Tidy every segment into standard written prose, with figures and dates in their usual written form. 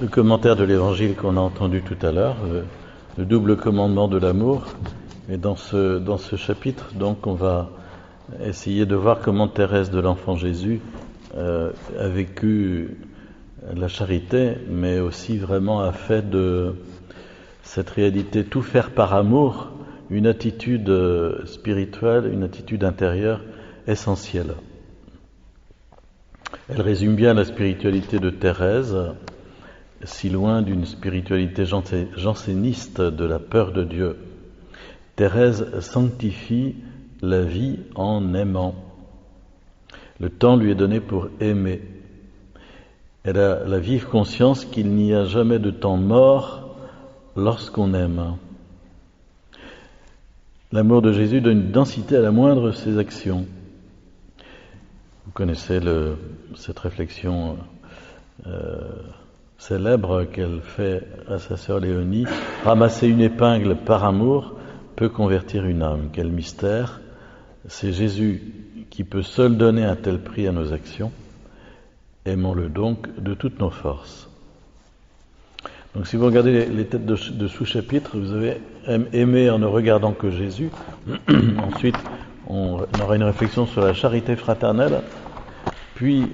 le commentaire de l'évangile qu'on a entendu tout à l'heure, le double commandement de l'amour. Et dans ce chapitre, donc, on va essayer de voir comment Thérèse de l'Enfant Jésus a vécu la charité, mais aussi vraiment a fait de cette réalité tout faire par amour une attitude spirituelle, une attitude intérieure essentielle. Elle résume bien la spiritualité de Thérèse, si loin d'une spiritualité janséniste de la peur de Dieu. Thérèse sanctifie la vie en aimant. Le temps lui est donné pour aimer. Elle a la vive conscience qu'il n'y a jamais de temps mort lorsqu'on aime. L'amour de Jésus donne une densité à la moindre de ses actions. Vous connaissez cette réflexion célèbre qu'elle fait à sa sœur Léonie. Ramasser une épingle par amour peut convertir une âme. Quel mystère! C'est Jésus qui peut seul donner un tel prix à nos actions. Aimons-le donc de toutes nos forces. Donc si vous regardez les têtes de sous-chapitres, vous avez aimé en ne regardant que Jésus. Ensuite, on aura une réflexion sur la charité fraternelle. Puis,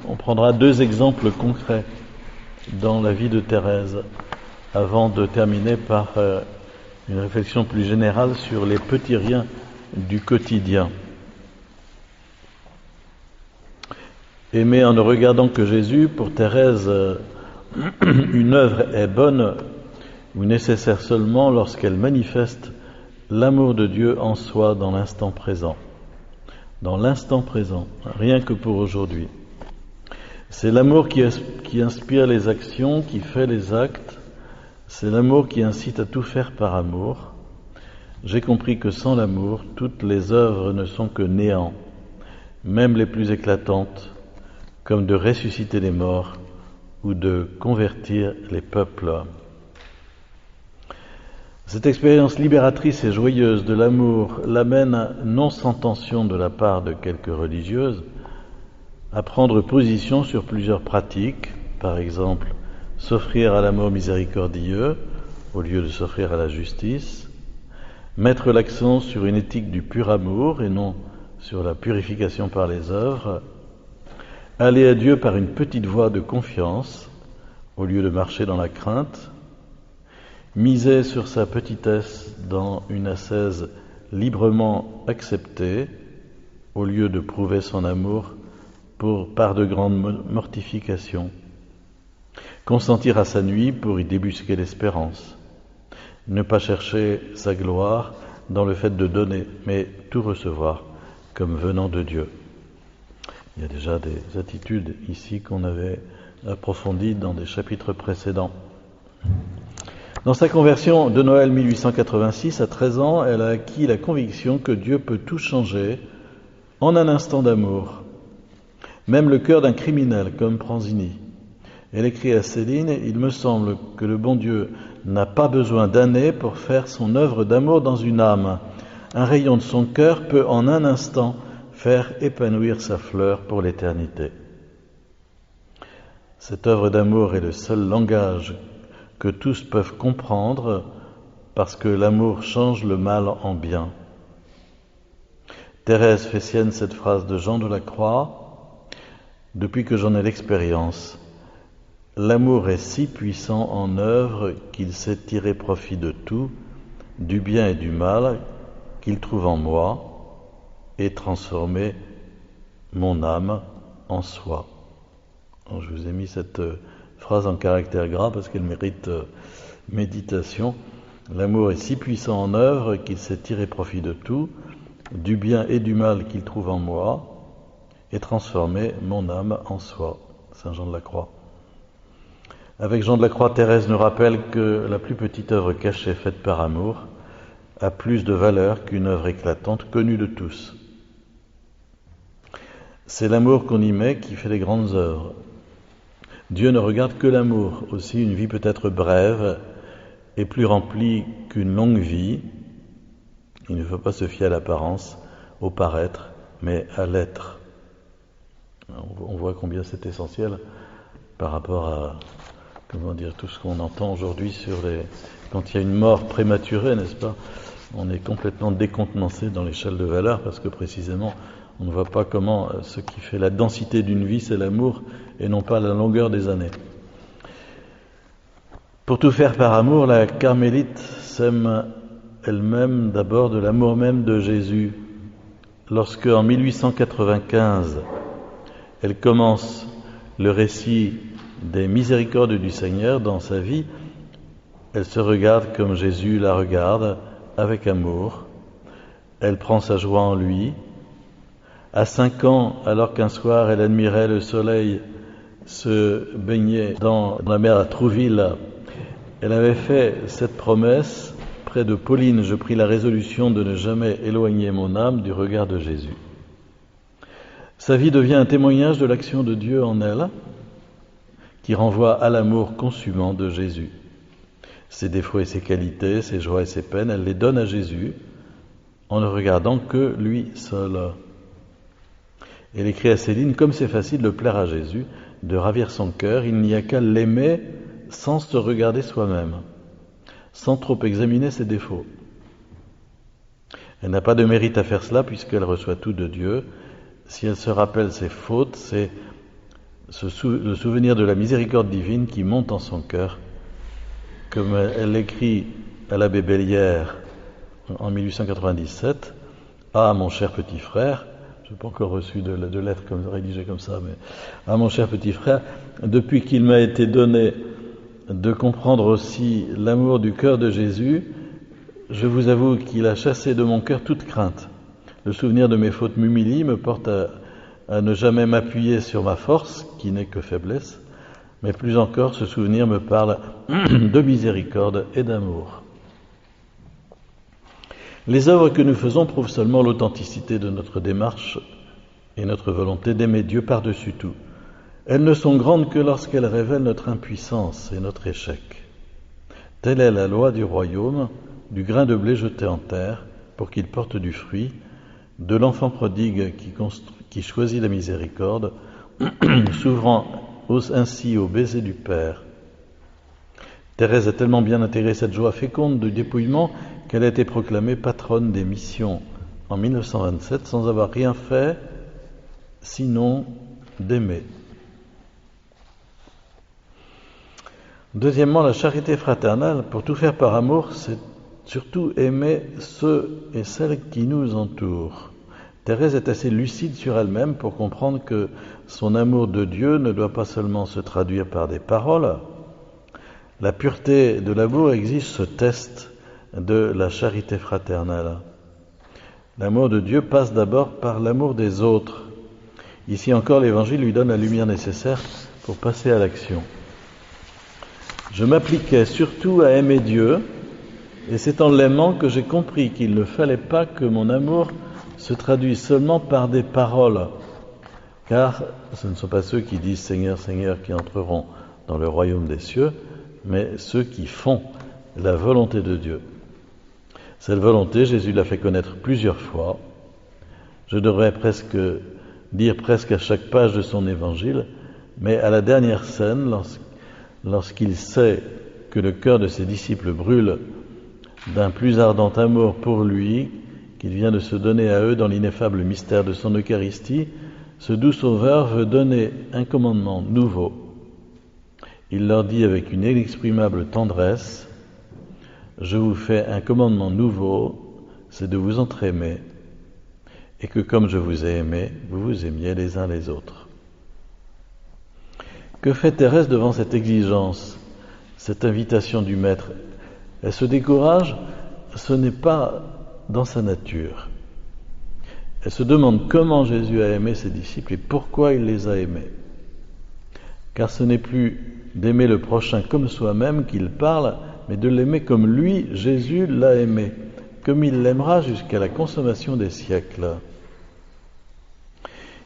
on prendra deux exemples concrets dans la vie de Thérèse, avant de terminer par une réflexion plus générale sur les petits riens du quotidien. Aimer en ne regardant que Jésus, pour Thérèse, une œuvre est bonne ou nécessaire seulement lorsqu'elle manifeste l'amour de Dieu en soi dans l'instant présent. Dans l'instant présent, rien que pour aujourd'hui. C'est l'amour qui inspire les actions, qui fait les actes. C'est l'amour qui incite à tout faire par amour. J'ai compris que sans l'amour, toutes les œuvres ne sont que néant, même les plus éclatantes, comme de ressusciter les morts ou de convertir les peuples. Cette expérience libératrice et joyeuse de l'amour l'amène, non sans tension de la part de quelques religieuses, à prendre position sur plusieurs pratiques, par exemple s'offrir à l'amour miséricordieux au lieu de s'offrir à la justice, mettre l'accent sur une éthique du pur amour et non sur la purification par les œuvres, aller à Dieu par une petite voie de confiance au lieu de marcher dans la crainte, miser sur sa petitesse dans une ascèse librement acceptée au lieu de prouver son amour par de grandes mortifications, consentir à sa nuit pour y débusquer l'espérance, ne pas chercher sa gloire dans le fait de donner, mais tout recevoir comme venant de Dieu. Il y a déjà des attitudes ici qu'on avait approfondies dans des chapitres précédents. Dans sa conversion de Noël 1886, à 13 ans, elle a acquis la conviction que Dieu peut tout changer en un instant d'amour, même le cœur d'un criminel comme Pranzini. Elle écrit à Céline « Il me semble que le bon Dieu n'a pas besoin d'années pour faire son œuvre d'amour dans une âme. Un rayon de son cœur peut en un instant faire épanouir sa fleur pour l'éternité. » Cette œuvre d'amour est le seul langage que tous peuvent comprendre parce que l'amour change le mal en bien. Thérèse fait sienne cette phrase de Jean de la Croix. Depuis que j'en ai l'expérience, l'amour est si puissant en œuvre qu'il sait tirer profit de tout, du bien et du mal qu'il trouve en moi et transformer mon âme en soi. Alors, je vous ai mis cette phrase en caractère gras parce qu'elle mérite méditation. L'amour est si puissant en œuvre qu'il sait tirer profit de tout, du bien et du mal qu'il trouve en moi, et transformer mon âme en soi. Saint Jean de la Croix. Avec Jean de la Croix, Thérèse nous rappelle que la plus petite œuvre cachée faite par amour a plus de valeur qu'une œuvre éclatante connue de tous. C'est l'amour qu'on y met qui fait les grandes œuvres. Dieu ne regarde que l'amour. Aussi, une vie peut être brève et plus remplie qu'une longue vie. Il ne faut pas se fier à l'apparence, au paraître, mais à l'être. On voit combien c'est essentiel par rapport à, tout ce qu'on entend aujourd'hui quand il y a une mort prématurée, n'est-ce pas? On est complètement décontenancé dans l'échelle de valeur parce que précisément, on ne voit pas comment ce qui fait la densité d'une vie, c'est l'amour et non pas la longueur des années. Pour tout faire par amour, la carmélite s'aime elle-même d'abord de l'amour même de Jésus. Lorsque, en 1895, elle commence le récit des miséricordes du Seigneur dans sa vie, elle se regarde comme Jésus la regarde, avec amour. Elle prend sa joie en lui. À 5 ans, alors qu'un soir elle admirait le soleil se baigner dans la mer à Trouville, elle avait fait cette promesse: près de Pauline, je pris la résolution de ne jamais éloigner mon âme du regard de Jésus. Sa vie devient un témoignage de l'action de Dieu en elle, qui renvoie à l'amour consumant de Jésus. Ses défauts et ses qualités, ses joies et ses peines, elle les donne à Jésus en ne regardant que lui seul. Elle écrit à Céline: comme c'est facile de plaire à Jésus, de ravir son cœur, il n'y a qu'à l'aimer sans se regarder soi-même, sans trop examiner ses défauts. Elle n'a pas de mérite à faire cela puisqu'elle reçoit tout de Dieu. Si elle se rappelle ses fautes, c'est le souvenir de la miséricorde divine qui monte en son cœur, comme elle l'écrit à l'abbé Bellière en 1897. Ah, mon cher petit frère, je n'ai pas encore reçu de lettre rédigée comme ça, mais ah, mon cher petit frère, depuis qu'il m'a été donné de comprendre aussi l'amour du cœur de Jésus, je vous avoue qu'il a chassé de mon cœur toute crainte. Le souvenir de mes fautes m'humilie, me porte à ne jamais m'appuyer sur ma force, qui n'est que faiblesse, mais plus encore, ce souvenir me parle de miséricorde et d'amour. Les œuvres que nous faisons prouvent seulement l'authenticité de notre démarche et notre volonté d'aimer Dieu par-dessus tout. Elles ne sont grandes que lorsqu'elles révèlent notre impuissance et notre échec. Telle est la loi du royaume, du grain de blé jeté en terre pour qu'il porte du fruit, de l'enfant prodigue qui choisit la miséricorde, s'ouvrant ainsi au baiser du Père. Thérèse a tellement bien intégré cette joie féconde du dépouillement qu'elle a été proclamée patronne des missions en 1927 sans avoir rien fait sinon d'aimer. Deuxièmement, la charité fraternelle, pour tout faire par amour, c'est surtout aimer ceux et celles qui nous entourent. Thérèse est assez lucide sur elle-même pour comprendre que son amour de Dieu ne doit pas seulement se traduire par des paroles. La pureté de l'amour exige ce test de la charité fraternelle. L'amour de Dieu passe d'abord par l'amour des autres. Ici encore, l'Évangile lui donne la lumière nécessaire pour passer à l'action. Je m'appliquais surtout à aimer Dieu, et c'est en l'aimant que j'ai compris qu'il ne fallait pas que mon amour se traduise seulement par des paroles, car ce ne sont pas ceux qui disent « Seigneur, Seigneur » qui entreront dans le royaume des cieux, mais ceux qui font la volonté de Dieu. Cette volonté, Jésus l'a fait connaître plusieurs fois. Je devrais dire presque à chaque page de son évangile, mais à la dernière scène, lorsqu'il sait que le cœur de ses disciples brûle d'un plus ardent amour pour lui, qu'il vient de se donner à eux dans l'ineffable mystère de son Eucharistie, ce doux Sauveur veut donner un commandement nouveau. Il leur dit avec une inexprimable tendresse: « Je vous fais un commandement nouveau, c'est de vous entraimer, et que comme je vous ai aimé, vous vous aimiez les uns les autres. » Que fait Thérèse devant cette exigence, cette invitation du Maître? Elle se décourage? Ce n'est pas dans sa nature. Elle se demande comment Jésus a aimé ses disciples et pourquoi il les a aimés. Car ce n'est plus d'aimer le prochain comme soi-même qu'il parle, mais de l'aimer comme lui, Jésus, l'a aimé, comme il l'aimera jusqu'à la consommation des siècles.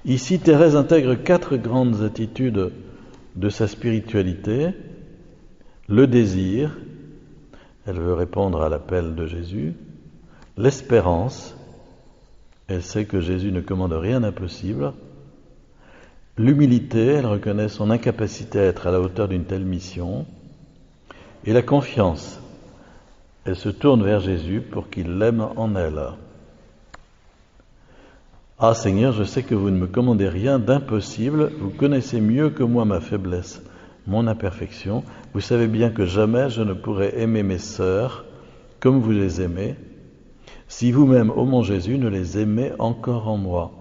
Ici, Thérèse intègre 4 grandes attitudes de sa spiritualité. Le désir, elle veut répondre à l'appel de Jésus. L'espérance, elle sait que Jésus ne commande rien d'impossible. L'humilité, elle reconnaît son incapacité à être à la hauteur d'une telle mission. Et la confiance, elle se tourne vers Jésus pour qu'il l'aime en elle. Ah Seigneur, je sais que vous ne me commandez rien d'impossible, vous connaissez mieux que moi ma faiblesse, mon imperfection, vous savez bien que jamais je ne pourrai aimer mes sœurs comme vous les aimez, si vous-même, ô mon Jésus, ne les aimez encore en moi.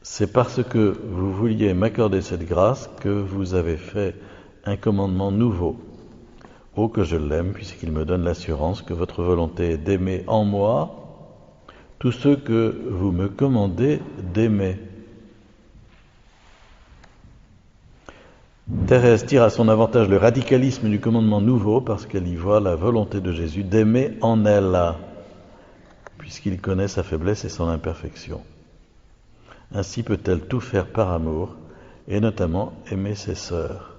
C'est parce que vous vouliez m'accorder cette grâce que vous avez fait un commandement nouveau. Oh, que je l'aime, puisqu'il me donne l'assurance que votre volonté est d'aimer en moi tous ceux que vous me commandez d'aimer. Thérèse tire à son avantage le radicalisme du commandement nouveau parce qu'elle y voit la volonté de Jésus d'aimer en elle, puisqu'il connaît sa faiblesse et son imperfection. Ainsi peut-elle tout faire par amour, et notamment aimer ses sœurs.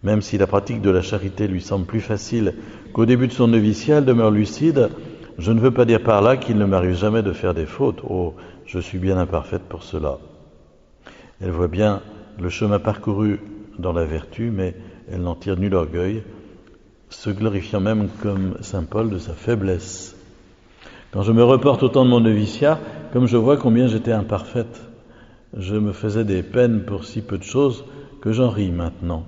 Même si la pratique de la charité lui semble plus facile qu'au début de son noviciat, elle demeure lucide. Je ne veux pas dire par là qu'il ne m'arrive jamais de faire des fautes. Oh, je suis bien imparfaite pour cela. Elle voit bien le chemin parcouru dans la vertu, mais elle n'en tire nul orgueil, se glorifiant même comme saint Paul de sa faiblesse. Quand je me reporte au temps de mon noviciat, comme je vois combien j'étais imparfaite, je me faisais des peines pour si peu de choses que j'en ris maintenant.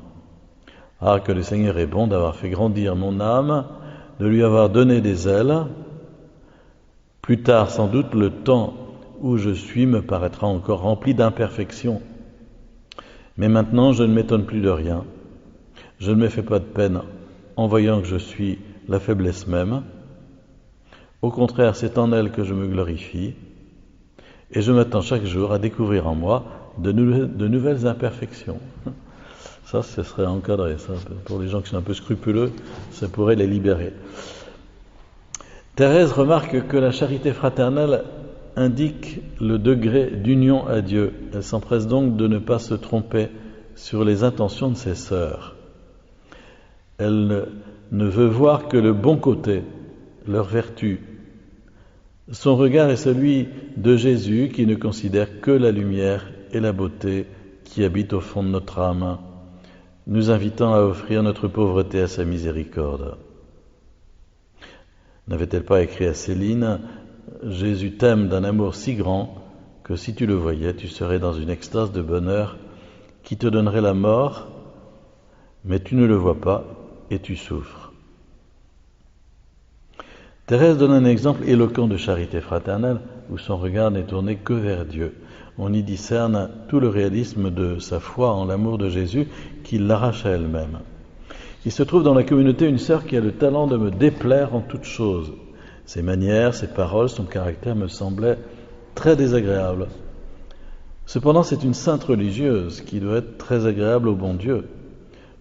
Ah, que le Seigneur est bon d'avoir fait grandir mon âme, de lui avoir donné des ailes. Plus tard, sans doute, le temps où je suis me paraîtra encore rempli d'imperfections. Mais maintenant, je ne m'étonne plus de rien. Je ne me fais pas de peine en voyant que je suis la faiblesse même. Au contraire, c'est en elle que je me glorifie. Et je m'attends chaque jour à découvrir en moi de nouvelles imperfections. Ça, ce serait encadré. Ça, pour les gens qui sont un peu scrupuleux, ça pourrait les libérer. Thérèse remarque que la charité fraternelle indique le degré d'union à Dieu. Elle s'empresse donc de ne pas se tromper sur les intentions de ses sœurs. Elle ne veut voir que le bon côté, leur vertu. Son regard est celui de Jésus qui ne considère que la lumière et la beauté qui habitent au fond de notre âme, nous invitant à offrir notre pauvreté à sa miséricorde. N'avait-elle pas écrit à Céline « Jésus t'aime d'un amour si grand que si tu le voyais, tu serais dans une extase de bonheur qui te donnerait la mort, mais tu ne le vois pas et tu souffres. » Thérèse donne un exemple éloquent de charité fraternelle où son regard n'est tourné que vers Dieu. On y discerne tout le réalisme de sa foi en l'amour de Jésus qui l'arrache à elle-même. Il se trouve dans la communauté une sœur qui a le talent de me déplaire en toutes choses. Ses manières, ses paroles, son caractère me semblaient très désagréables. Cependant, c'est une sainte religieuse qui doit être très agréable au bon Dieu.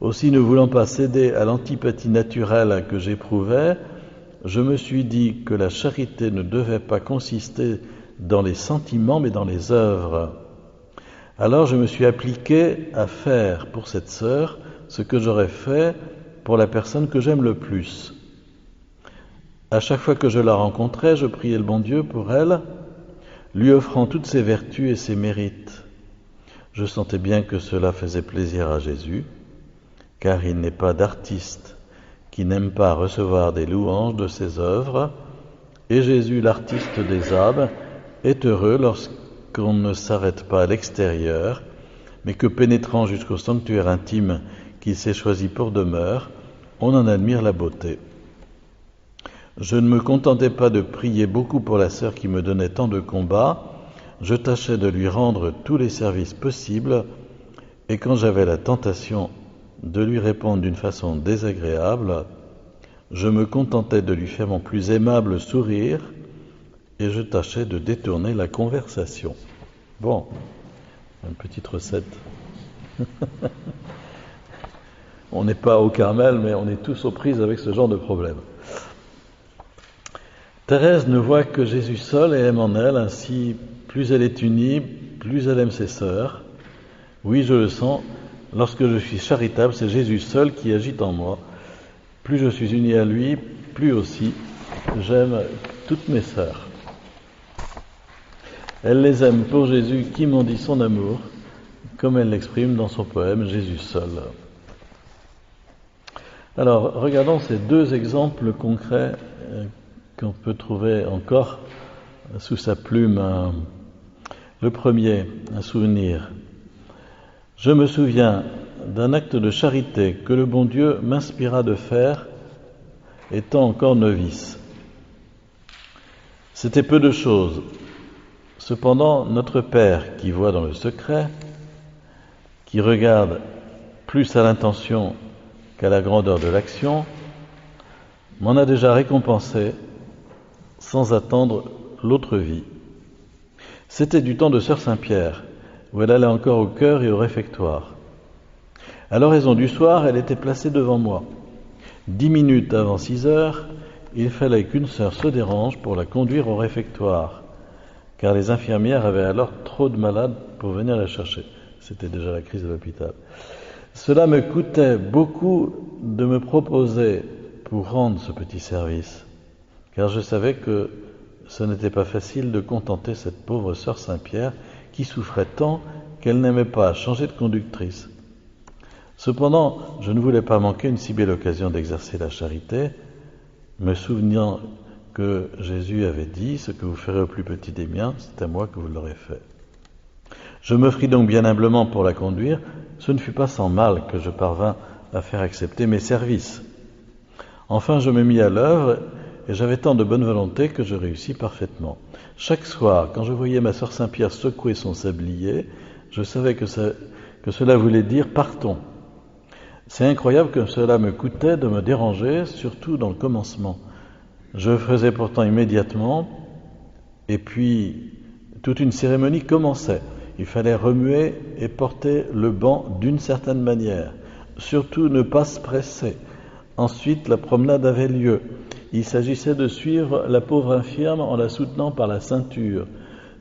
Aussi, ne voulant pas céder à l'antipathie naturelle que j'éprouvais, je me suis dit que la charité ne devait pas consister dans les sentiments, mais dans les œuvres. Alors, je me suis appliqué à faire pour cette sœur ce que j'aurais fait pour la personne que j'aime le plus. À chaque fois que je la rencontrais, je priais le bon Dieu pour elle, lui offrant toutes ses vertus et ses mérites. Je sentais bien que cela faisait plaisir à Jésus, car il n'est pas d'artiste qui n'aime pas recevoir des louanges de ses œuvres, et Jésus, l'artiste des âmes, est heureux lorsqu'on ne s'arrête pas à l'extérieur, mais que pénétrant jusqu'au sanctuaire intime qu'il s'est choisi pour demeure, on en admire la beauté. Je ne me contentais pas de prier beaucoup pour la sœur qui me donnait tant de combats, je tâchais de lui rendre tous les services possibles, et quand j'avais la tentation de lui répondre d'une façon désagréable, je me contentais de lui faire mon plus aimable sourire, et je tâchais de détourner la conversation. Bon, une petite recette. On n'est pas au Carmel, mais on est tous aux prises avec ce genre de problème. Thérèse ne voit que Jésus seul et aime en elle, ainsi plus elle est unie, plus elle aime ses sœurs. Oui, je le sens, lorsque je suis charitable, c'est Jésus seul qui agit en moi. Plus je suis uni à lui, plus aussi j'aime toutes mes sœurs. Elle les aime pour Jésus qui m'en dit son amour, comme elle l'exprime dans son poème Jésus seul. Alors, regardons ces deux exemples concrets qu'on peut trouver encore sous sa plume. Le premier, un souvenir. Je me souviens d'un acte de charité que le bon Dieu m'inspira de faire étant encore novice. C'était peu de choses. Cependant, notre Père qui voit dans le secret, qui regarde plus à l'intention qu'à la grandeur de l'action, m'en a déjà récompensé sans attendre l'autre vie. C'était du temps de Sœur Saint-Pierre, où elle allait encore au chœur et au réfectoire. À l'oraison du soir, elle était placée devant moi. 10 minutes avant 6 heures, il fallait qu'une sœur se dérange pour la conduire au réfectoire, car les infirmières avaient alors trop de malades pour venir la chercher. C'était déjà la crise de l'hôpital. Cela me coûtait beaucoup de me proposer pour rendre ce petit service, car je savais que ce n'était pas facile de contenter cette pauvre sœur Saint-Pierre qui souffrait tant qu'elle n'aimait pas changer de conductrice. Cependant, je ne voulais pas manquer une si belle occasion d'exercer la charité, me souvenant que Jésus avait dit « Ce que vous ferez au plus petit des miens, c'est à moi que vous l'aurez fait ». Je m'offris donc bien humblement pour la conduire. Ce ne fut pas sans mal que je parvins à faire accepter mes services. Enfin, je me mis à l'œuvre et j'avais tant de bonne volonté que je réussis parfaitement. Chaque soir, quand je voyais ma sœur Saint-Pierre secouer son sablier, je savais que cela voulait dire « partons ». C'est incroyable que cela me coûtait de me déranger, surtout dans le commencement. Je le faisais pourtant immédiatement, et puis toute une cérémonie commençait. Il fallait remuer et porter le banc d'une certaine manière. Surtout ne pas se presser. Ensuite, la promenade avait lieu. Il s'agissait de suivre la pauvre infirme en la soutenant par la ceinture,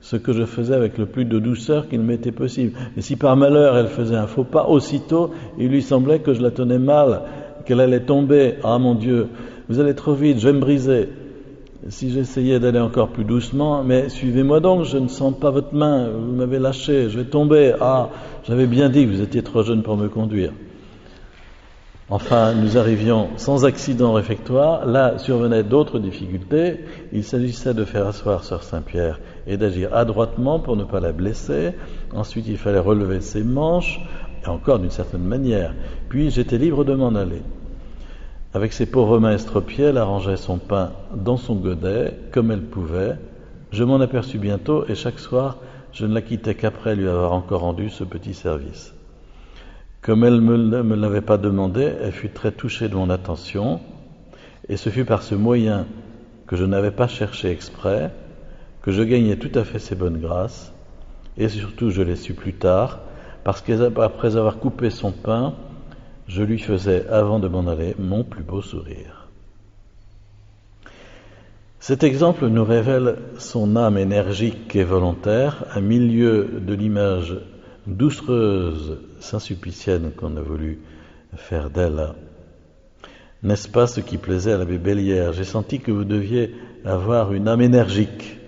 ce que je faisais avec le plus de douceur qu'il m'était possible. Et si par malheur elle faisait un faux pas, aussitôt il lui semblait que je la tenais mal, qu'elle allait tomber. Ah mon Dieu, vous allez trop vite, je vais me briser. Si j'essayais d'aller encore plus doucement, mais suivez-moi donc, je ne sens pas votre main, vous m'avez lâché, je vais tomber. Ah, j'avais bien dit que vous étiez trop jeune pour me conduire. Enfin, nous arrivions sans accident au réfectoire. Là survenaient d'autres difficultés. Il s'agissait de faire asseoir Sœur Saint-Pierre et d'agir adroitement pour ne pas la blesser. Ensuite, il fallait relever ses manches, et encore d'une certaine manière. Puis, j'étais libre de m'en aller. Avec ses pauvres mains estropiées, elle arrangeait son pain dans son godet, comme elle pouvait. Je m'en aperçus bientôt, et chaque soir, je ne la quittais qu'après lui avoir encore rendu ce petit service. Comme elle ne me l'avait pas demandé, elle fut très touchée de mon attention, et ce fut par ce moyen que je n'avais pas cherché exprès, que je gagnai tout à fait ses bonnes grâces, et surtout je l'ai su plus tard, parce qu'après avoir coupé son pain, je lui faisais, avant de m'en aller, mon plus beau sourire. Cet exemple nous révèle son âme énergique et volontaire, à milieu de l'image doucereuse Saint-Sulpicienne qu'on a voulu faire d'elle. N'est-ce pas ce qui plaisait à l'abbé Bellière? J'ai senti que vous deviez avoir une âme énergique,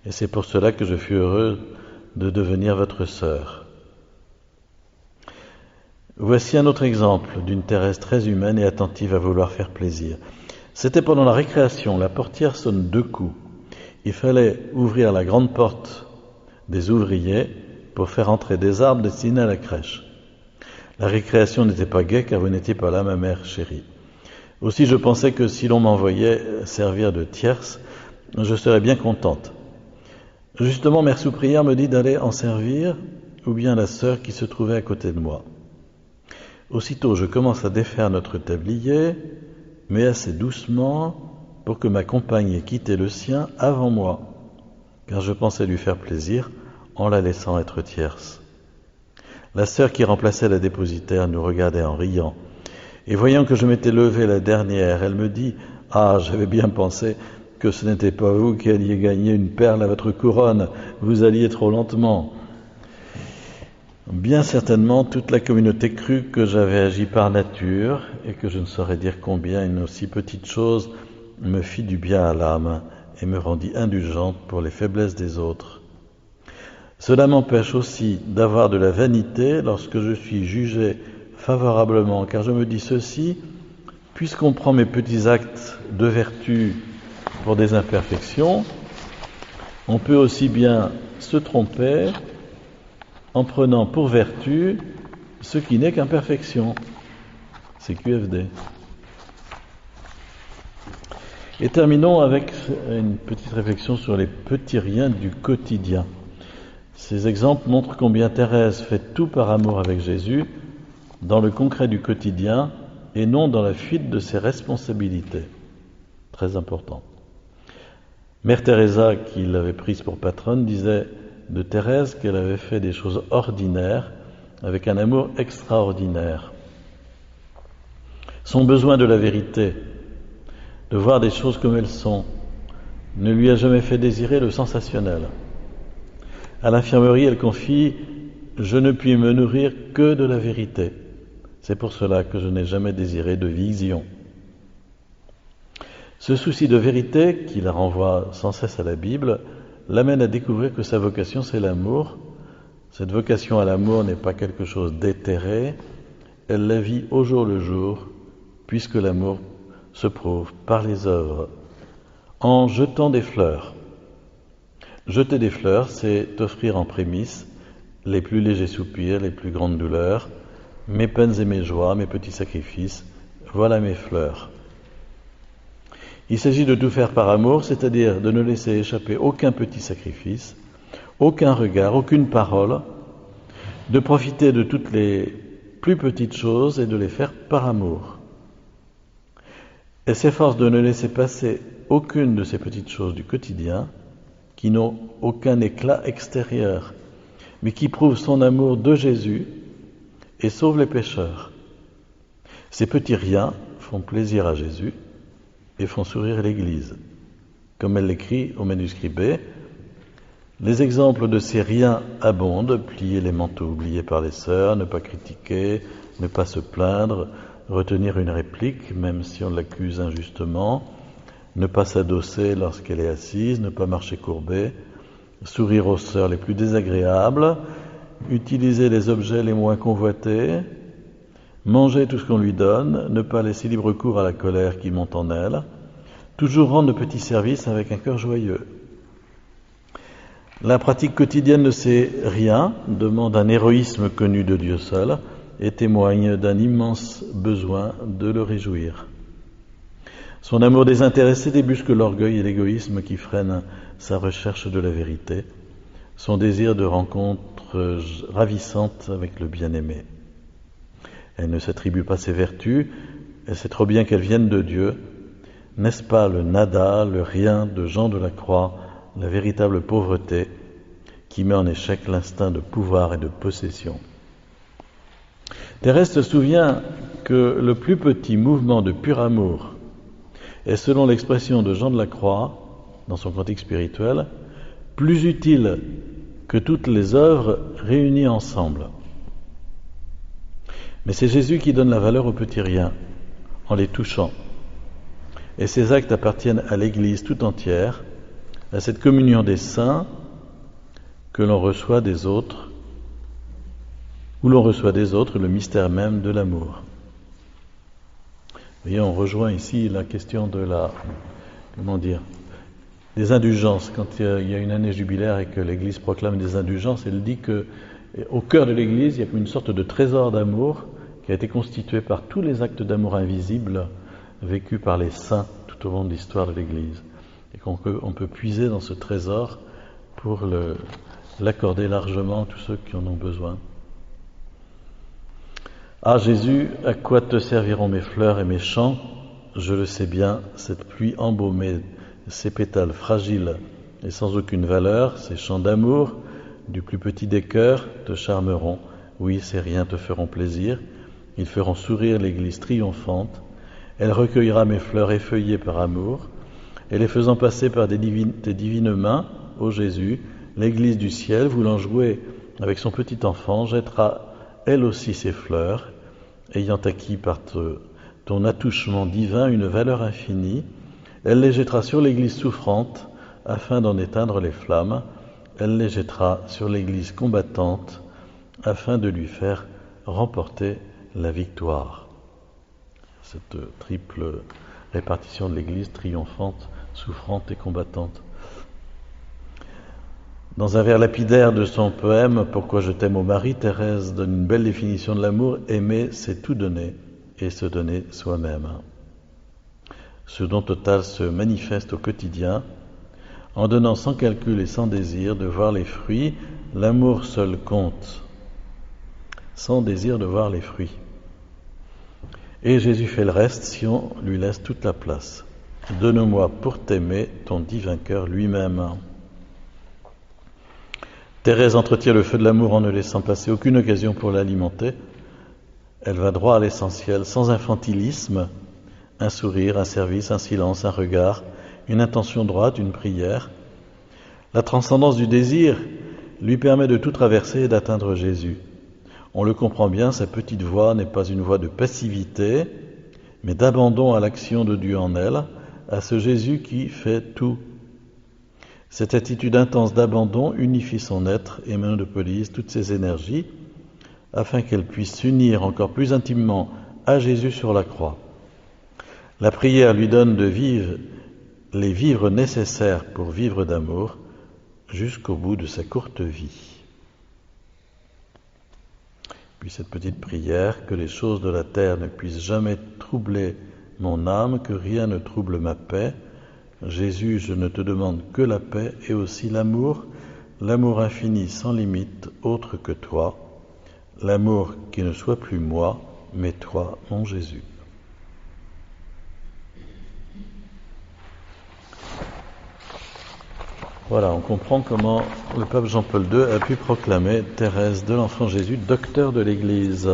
et c'est pour cela que je fus heureux de devenir votre sœur. Voici un autre exemple d'une Thérèse très humaine et attentive à vouloir faire plaisir. C'était pendant la récréation, la portière sonne 2 coups. Il fallait ouvrir la grande porte des ouvriers pour faire entrer des arbres destinés à la crèche. La récréation n'était pas gaie car vous n'étiez pas là, ma mère chérie. Aussi je pensais que si l'on m'envoyait servir de tierce, je serais bien contente. Justement, Mère Souprière me dit d'aller en servir, ou bien la sœur qui se trouvait à côté de moi. Aussitôt, je commence à défaire notre tablier, mais assez doucement pour que ma compagne ait quitté le sien avant moi, car je pensais lui faire plaisir en la laissant être tierce. La sœur qui remplaçait la dépositaire nous regardait en riant, et voyant que je m'étais levé la dernière, elle me dit « Ah, j'avais bien pensé que ce n'était pas vous qui alliez gagner une perle à votre couronne, vous alliez trop lentement. » Bien certainement, toute la communauté crut que j'avais agi par nature et que je ne saurais dire combien une aussi petite chose me fit du bien à l'âme et me rendit indulgente pour les faiblesses des autres Cela m'empêche aussi d'avoir de la vanité lorsque je suis jugé favorablement, car je me dis ceci, puisqu'on prend mes petits actes de vertu pour des imperfections, on peut aussi bien se tromper en prenant pour vertu ce qui n'est qu'imperfection. C'est QFD. Et terminons avec une petite réflexion sur les petits riens du quotidien. Ces exemples montrent combien Thérèse fait tout par amour avec Jésus, dans le concret du quotidien et non dans la fuite de ses responsabilités. Très important. Mère Teresa, qui l'avait prise pour patronne, disait de Thérèse qu'elle avait fait des choses ordinaires avec un amour extraordinaire. Son besoin de la vérité, de voir des choses comme elles sont, ne lui a jamais fait désirer le sensationnel. À l'infirmerie, elle confie « Je ne puis me nourrir que de la vérité. C'est pour cela que je n'ai jamais désiré de vision. » Ce souci de vérité, qui la renvoie sans cesse à la Bible, l'amène à découvrir que sa vocation, c'est l'amour. Cette vocation à l'amour n'est pas quelque chose d'éthéré, elle la vit au jour le jour, puisque l'amour se prouve par les œuvres, en jetant des fleurs. Jeter des fleurs, c'est offrir en prémisse les plus légers soupirs, les plus grandes douleurs, mes peines et mes joies, mes petits sacrifices, voilà mes fleurs. Il s'agit de tout faire par amour, c'est-à-dire de ne laisser échapper aucun petit sacrifice, aucun regard, aucune parole, de profiter de toutes les plus petites choses et de les faire par amour. Elle s'efforce de ne laisser passer aucune de ces petites choses du quotidien qui n'ont aucun éclat extérieur, mais qui prouvent son amour de Jésus et sauvent les pécheurs. Ces petits riens font plaisir à Jésus et font sourire l'Église. Comme elle l'écrit au manuscrit B, les exemples de ces riens abondent, plier les manteaux oubliés par les sœurs, ne pas critiquer, ne pas se plaindre, retenir une réplique, même si on l'accuse injustement, ne pas s'adosser lorsqu'elle est assise, ne pas marcher courbé, sourire aux sœurs les plus désagréables, utiliser les objets les moins convoités, manger tout ce qu'on lui donne, ne pas laisser libre cours à la colère qui monte en elle, toujours rendre de petits services avec un cœur joyeux. La pratique quotidienne de ces riens demande un héroïsme connu de Dieu seul et témoigne d'un immense besoin de le réjouir. Son amour désintéressé débusque l'orgueil et l'égoïsme qui freinent sa recherche de la vérité, son désir de rencontre ravissante avec le bien-aimé. Elle ne s'attribue pas ses vertus, elle sait trop bien qu'elles viennent de Dieu. N'est-ce pas le nada, le rien de Jean de la Croix, la véritable pauvreté qui met en échec l'instinct de pouvoir et de possession? Thérèse se souvient que le plus petit mouvement de pur amour est, selon l'expression de Jean de la Croix, dans son cantique spirituel, plus utile que toutes les œuvres réunies ensemble. Mais c'est Jésus qui donne la valeur aux petits riens, en les touchant. Et ces actes appartiennent à l'Église tout entière, à cette communion des saints que l'on reçoit des autres, où l'on reçoit des autres le mystère même de l'amour. Vous voyez, on rejoint ici la question de des indulgences. Quand il y a une année jubilaire et que l'Église proclame des indulgences, elle dit que au cœur de l'Église, il y a comme une sorte de trésor d'amour qui a été constitué par tous les actes d'amour invisibles vécus par les saints tout au long de l'histoire de l'Église. Et qu'on peut puiser dans ce trésor pour l'accorder largement à tous ceux qui en ont besoin. Ah Jésus, à quoi te serviront mes fleurs et mes chants? Je le sais bien, cette pluie embaumée, ces pétales fragiles et sans aucune valeur, ces chants d'amour, du plus petit des cœurs, te charmeront. Oui, ces riens te feront plaisir. Ils feront sourire l'Église triomphante. Elle recueillera mes fleurs effeuillées par amour, et les faisant passer par tes divines mains, ô Jésus, l'Église du ciel, voulant jouer avec son petit enfant, jettera elle aussi ses fleurs, ayant acquis par ton attouchement divin une valeur infinie. Elle les jettera sur l'Église souffrante, afin d'en éteindre les flammes. elle les jettera sur l'Église combattante afin de lui faire remporter la victoire. Cette triple répartition de l'Église triomphante, souffrante et combattante. Dans un vers lapidaire de son poème « Pourquoi je t'aime, ô Marie », Thérèse donne une belle définition de l'amour. Aimer, c'est tout donner et se donner soi-même. Ce don total se manifeste au quotidien en donnant sans calcul et sans désir de voir les fruits. L'amour seul compte, sans désir de voir les fruits. Et Jésus fait le reste si on lui laisse toute la place. Donne-moi pour t'aimer ton divin cœur lui-même. Thérèse entretient le feu de l'amour en ne laissant passer aucune occasion pour l'alimenter. Elle va droit à l'essentiel, sans infantilisme, un sourire, un service, un silence, un regard, une intention droite, une prière. La transcendance du désir lui permet de tout traverser et d'atteindre Jésus. On le comprend bien, sa petite voix n'est pas une voix de passivité, mais d'abandon à l'action de Dieu en elle, à ce Jésus qui fait tout. Cette attitude intense d'abandon unifie son être et monopolise toutes ses énergies afin qu'elle puisse s'unir encore plus intimement à Jésus sur la croix. La prière lui donne de vivre les vivres nécessaires pour vivre d'amour jusqu'au bout de sa courte vie. Puis cette petite prière, que les choses de la terre ne puissent jamais troubler mon âme, que rien ne trouble ma paix. Jésus, je ne te demande que la paix et aussi l'amour infini sans limite, autre que toi, l'amour qui ne soit plus moi, mais toi, mon Jésus. Voilà, on comprend comment le pape Jean-Paul II a pu proclamer Thérèse de l'Enfant Jésus, docteur de l'Église.